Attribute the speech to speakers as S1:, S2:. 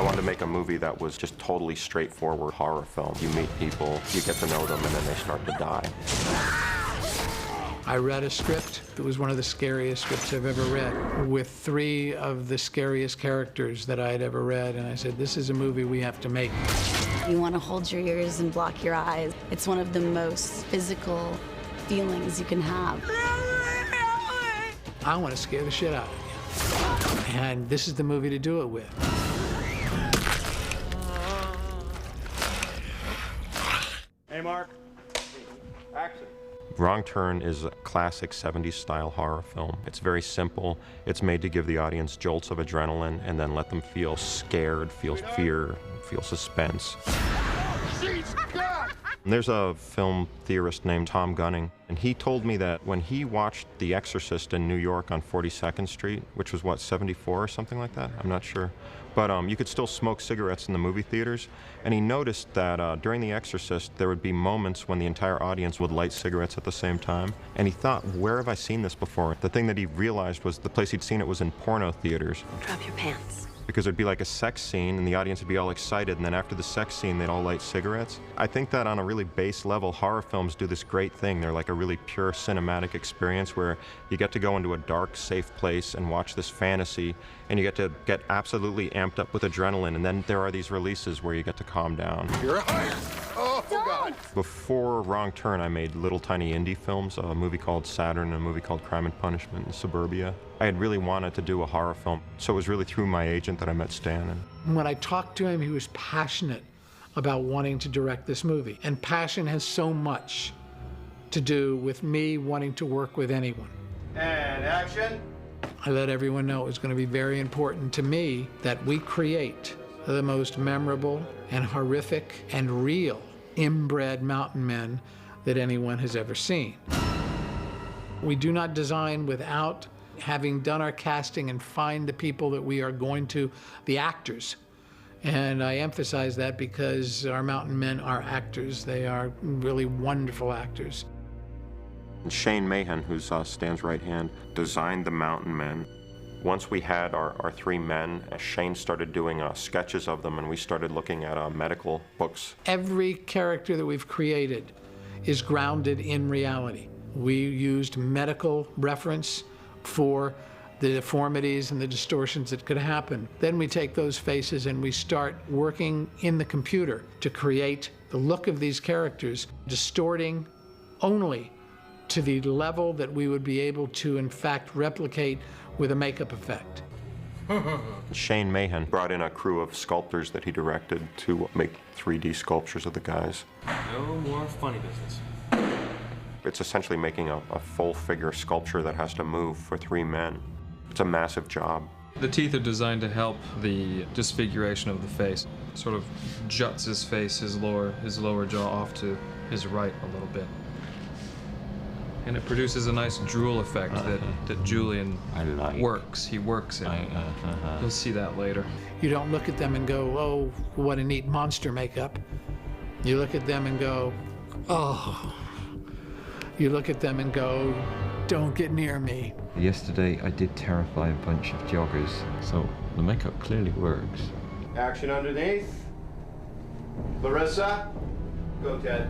S1: I wanted to make a movie that was just totally straightforward horror film. You meet people, you get to know them, and then they start to die.
S2: I read a script. It was one of the scariest scripts I've ever read, with 3 of the scariest characters that I had ever read, and I said, this is a movie we have to make.
S3: You want to hold your ears and block your eyes. It's one of the most physical feelings you can have.
S2: I want to scare the shit out of you. And this is the movie to do it with.
S1: Hey, Mark. Action. Wrong Turn is a classic 70s style horror film. It's very simple. It's made to give the audience jolts of adrenaline and then let them feel scared, feel fear, feel suspense. There's a film theorist named Tom Gunning, and he told me that when he watched The Exorcist in New York on 42nd Street, which was what, 74 or something like that? I'm not sure. But you could still smoke cigarettes in the movie theaters, and he noticed that during The Exorcist, there would be moments when the entire audience would light cigarettes at the same time. And he thought, where have I seen this before? The thing that he realized was the place he'd seen it was in porno theaters.
S3: Drop your pants.
S1: Because it'd be like a sex scene, and the audience would be all excited, and then after the sex scene, they'd all light cigarettes. I think that on a really base level, horror films do this great thing. They're like a really pure cinematic experience where you get to go into a dark, safe place and watch this fantasy, and you get to get absolutely amped up with adrenaline, and then there are these releases where you get to calm down.
S4: You're hired. Oh, God.
S1: Before Wrong Turn, I made little tiny indie films, a movie called Saturn and a movie called Crime and Punishment in Suburbia. I had really wanted to do a horror film, so it was really through my agent that I met Stan.
S2: And when I talked to him, he was passionate about wanting to direct this movie. And passion has so much to do with me wanting to work with anyone.
S4: And action.
S2: I let everyone know it was going to be very important to me that we create the most memorable and horrific and real inbred mountain men that anyone has ever seen. We do not design without having done our casting and find the people that we are going to, the actors. And I emphasize that because our mountain men are actors. They are really wonderful actors.
S1: Shane Mahan, who's Stan's right hand, designed the mountain men. Once we had our 3 men, Shane started doing sketches of them, and we started looking at medical books.
S2: Every character that we've created is grounded in reality. We used medical reference for the deformities and the distortions that could happen. Then we take those faces and we start working in the computer to create the look of these characters, distorting only to the level that we would be able to, in fact, replicate with a makeup effect.
S1: Shane Mahan brought in a crew of sculptors that he directed to make 3D sculptures of the guys.
S5: No more funny business.
S1: It's essentially making a full-figure sculpture that has to move for 3 men. It's a massive job.
S5: The teeth are designed to help the disfiguration of the face. Sort of juts his face, his lower jaw off to his right a little bit. And it produces a nice drool effect that Julian works. He works in. You'll see that later.
S2: You don't look at them and go, oh, what a neat monster makeup. You look at them and go, oh. You look at them and go, don't get near me.
S6: Yesterday I did terrify a bunch of joggers, so the makeup clearly works.
S4: Action underneath. Larissa. Go, Ted.